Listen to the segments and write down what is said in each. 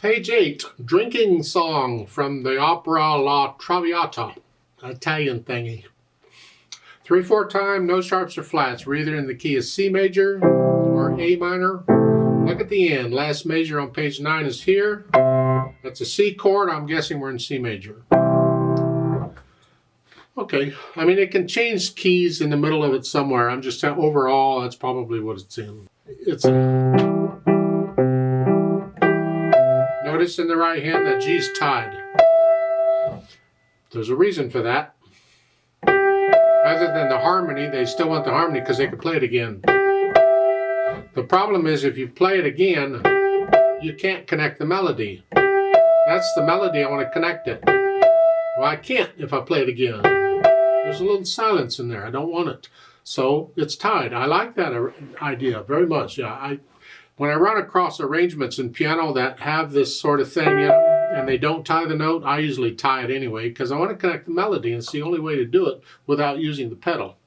Page 8, Drinking Song from the opera La Traviata, Italian thingy. 3/4 time, no sharps or flats. We're either in the key of C major or A minor. Look at the end. Last major on page 9 is here. That's a C chord. I'm guessing we're in C major. Okay, I mean, it can change keys in the middle of it somewhere. I'm just saying overall, that's probably what it's in. Notice in the right hand that G's tied. There's a reason for that. Other than the harmony, they still want the harmony because they can play it again. The problem is if you play it again, you can't connect the melody. That's the melody, I want to connect it. Well, I can't if I play it again. There's a little silence in there. I don't want it. So it's tied. I like that idea very much. Yeah, when I run across arrangements in piano that have this sort of thing in them, and they don't tie the note, I usually tie it anyway because I want to connect the melody, and it's the only way to do it without using the pedal.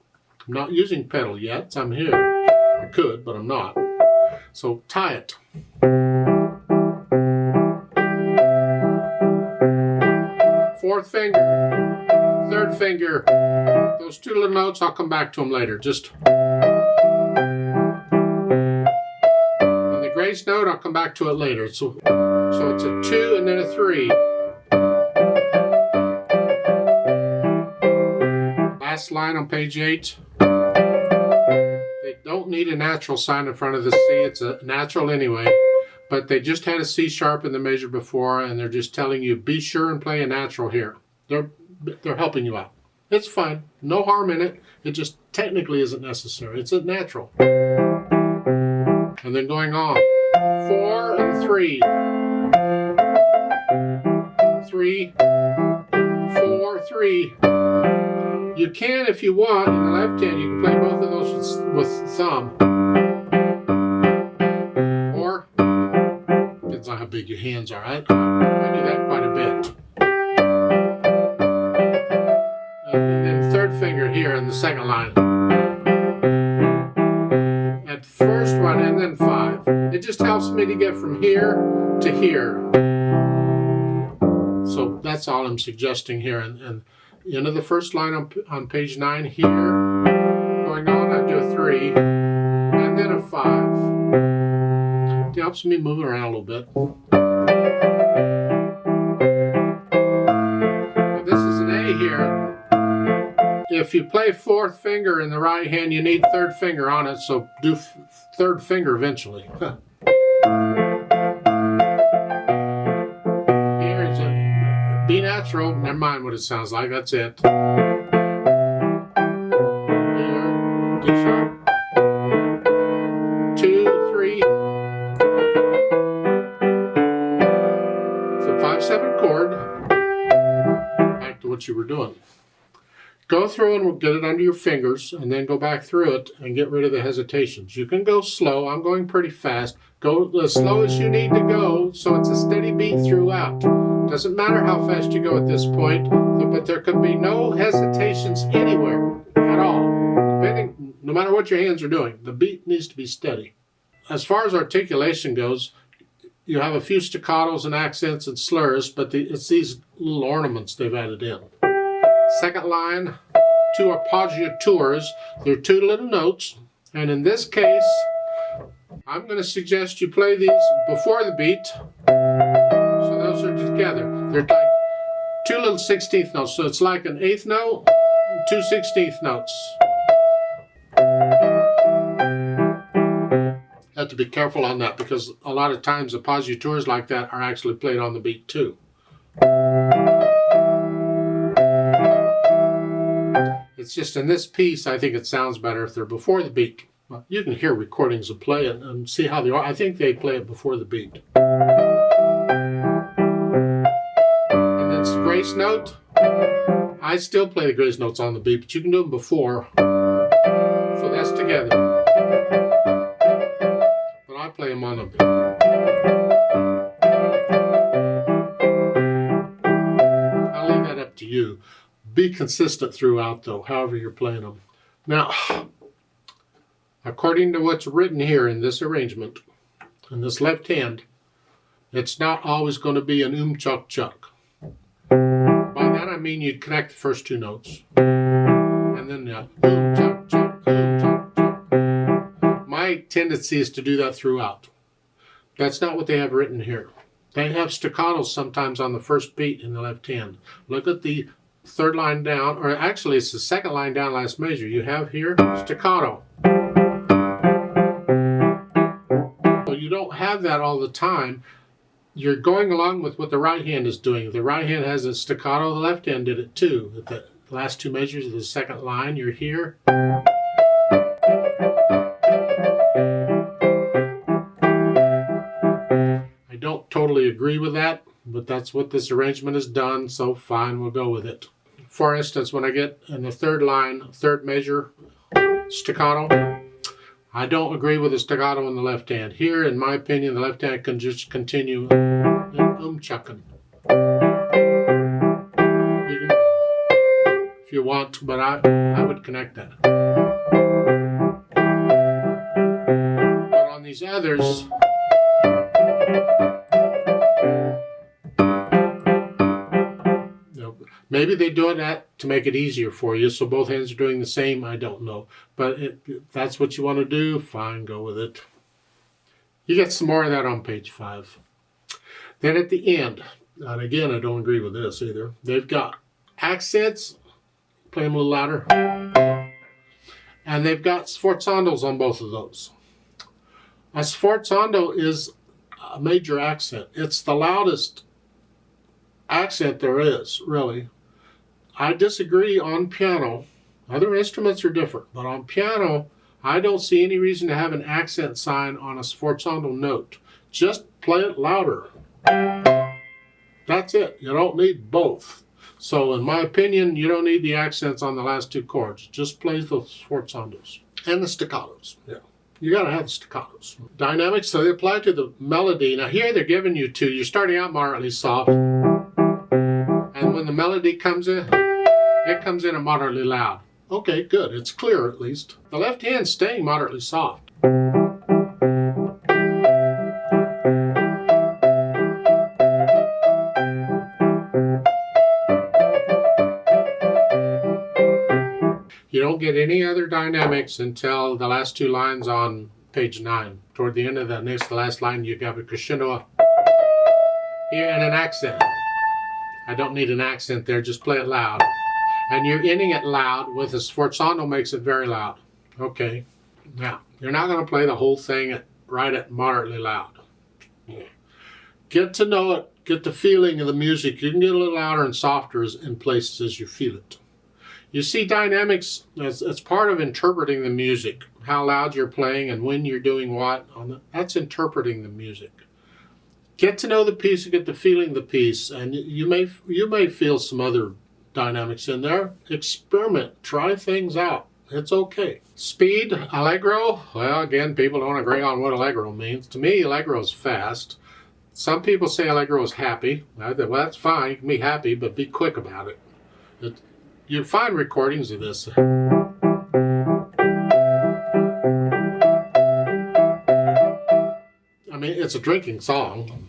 I'm not using pedal yet. So I'm here. I could, but I'm not. So tie it. Fourth finger, third finger. Those two little notes, I'll come back to them later. Just and the grace note, I'll come back to it later. So it's a 2 and then a 3. Last line on page 8. They don't need a natural sign in front of the C. It's a natural anyway. But they just had a C sharp in the measure before, and they're just telling you, be sure and play a natural here. They're helping you out. It's fine. No harm in it. It just technically isn't necessary. It's a natural. And then going on. 4 and 3. 3, 4, 3. You can, if you want, in the left hand, you can play both of those with thumb. Or, depends on how big your hands are. I do that quite a bit. And then third finger here in the second line. At first one and then 5. It just helps me to get from here to here. So that's all I'm suggesting here. And end of the first line on page 9 here. Going on, I do a 3 and then a 5. It helps me move around a little bit. Now this is an A here. If you play fourth finger in the right hand, you need third finger on it, so do third finger eventually. Here's a B natural, never mind what it sounds like, that's it. Here, D sharp. 2, 3. It's a 5/7 chord. Back to what you were doing. Go through and we'll get it under your fingers and then go back through it and get rid of the hesitations. You can go slow. I'm going pretty fast. Go as slow as you need to go so it's a steady beat throughout. Doesn't matter how fast you go at this point, but there could be no hesitations anywhere at all. No matter what your hands are doing, the beat needs to be steady. As far as articulation goes, you have a few staccatos and accents and slurs, but it's these little ornaments they've added in. Second line, 2 appoggiatures. They're 2 little notes, and in this case, I'm going to suggest you play these before the beat. So those are together. They're like 2 little 16th notes. So it's like an 8th note, 2 16th notes. Have to be careful on that because a lot of times appoggiatures like that are actually played on the beat too. It's just in this piece, I think it sounds better if they're before the beat. Well, you can hear recordings of play and see how they are. I think they play it before the beat. And that's the grace note. I still play the grace notes on the beat, but you can do them before. So that's together. But I play them on the beat. I'll leave that up to you. Be consistent throughout, though, however you're playing them. Now, according to what's written here in this arrangement, in this left hand, It's not always going to be an chuck chuck. By that I mean you'd connect the first two notes. And then chuck chuck, chuck chuck. My tendency is to do that throughout. That's not what they have written here. They have staccatos sometimes on the first beat in the left hand. Look at the third line down, or actually it's the second line down, last measure. You have here staccato. So you don't have that all the time. You're going along with what the right hand is doing. If the right hand has a staccato, the left hand did it too. At the last two measures of the second line, you're here. I don't totally agree with that, but that's what this arrangement has done, so fine, we'll go with it. For instance, when I get in the third line, third measure, staccato, I don't agree with the staccato in the left hand. Here, in my opinion, the left hand can just continue chucking. If you want, but I would connect that. But on these others, maybe they do that to make it easier for you, so both hands are doing the same, I don't know. But if that's what you want to do, fine, go with it. You get some more of that on page 5. Then at the end, and again, I don't agree with this either, they've got accents, play them a little louder, and they've got sforzandos on both of those. A sforzando is a major accent. It's the loudest accent there is, really. I disagree on piano. Other instruments are different, but on piano, I don't see any reason to have an accent sign on a sforzando note. Just play it louder. That's it. You don't need both. So in my opinion, you don't need the accents on the last two chords. Just play the sforzandos and the staccatos. Yeah. You got to have the staccatos. Dynamics, so they apply to the melody. Now here they're giving you two. You're starting out moderately soft. And when the melody comes in, it comes in a moderately loud. Okay, good. It's clear at least. The left hand's staying moderately soft. You don't get any other dynamics until the last two lines on page 9. Toward the end of the last line, you got a crescendo here and an accent. I don't need an accent there, just play it loud. And you're ending it loud with a sforzando makes it very loud. Okay, now, you're not going to play the whole thing right at moderately loud. Yeah. Get to know it, get the feeling of the music. You can get a little louder and softer in places as you feel it. You see, dynamics, it's part of interpreting the music. How loud you're playing and when you're doing what. That's interpreting the music. Get to know the piece and get the feeling of the piece. And you may feel some other dynamics in there. Experiment. Try things out. It's okay. Speed, allegro. Well, again, people don't agree on what allegro means. To me, allegro is fast. Some people say allegro is happy. Well, that's fine. You can be happy, but be quick about it. You'll find recordings of this. I mean, it's a drinking song,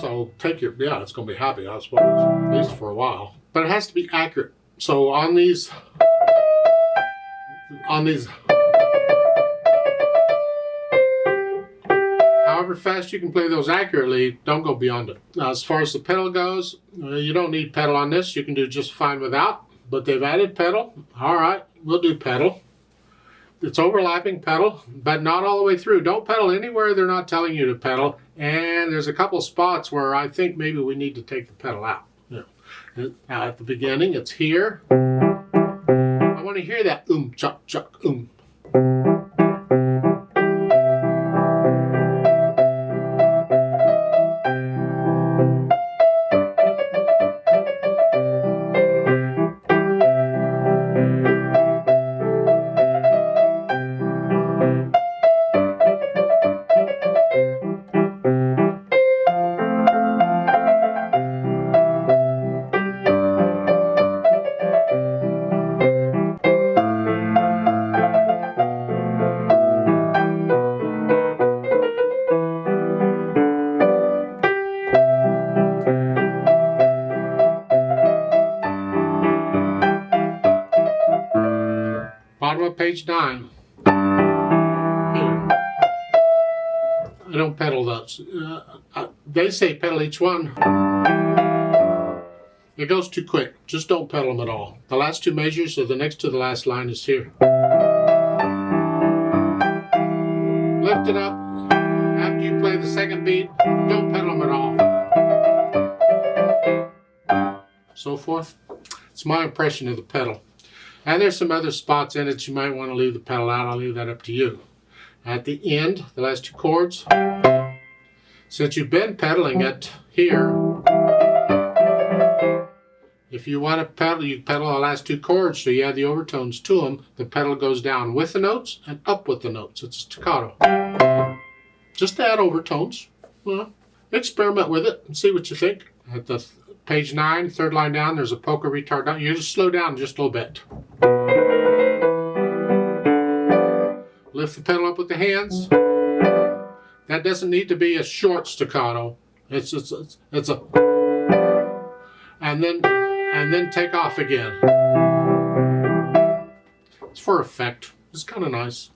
so it's going to be happy, I suppose, at least for a while. But it has to be accurate. So on these, however fast you can play those accurately, don't go beyond it. Now, as far as the pedal goes, you don't need pedal on this. You can do just fine without. But they've added pedal. All right, we'll do pedal. It's overlapping pedal, but not all the way through. Don't pedal anywhere they're not telling you to pedal. And there's a couple spots where I think maybe we need to take the pedal out. Yeah. Now at the beginning, it's here. I want to hear that chuck, chuck, page 9. Here. I don't pedal those. They say pedal each one. It goes too quick. Just don't pedal them at all. The last two measures, or the next to the last line, is here. Lift it up. After you play the second beat, don't pedal them at all. So forth. It's my impression of the pedal. And there's some other spots in it you might want to leave the pedal out. I'll leave that up to you. At the end, the last two chords, since you've been pedaling it here, if you want to pedal, you pedal the last two chords so you add the overtones to them. The pedal goes down with the notes and up with the notes. It's a staccato. Just to add overtones. Well, experiment with it and see what you think. At the page 9, third line down, there's a polka retard down. You just slow down just a little bit. Lift the pedal up with the hands. That doesn't need to be a short staccato. It's a, and then take off again. It's for effect. It's kind of nice.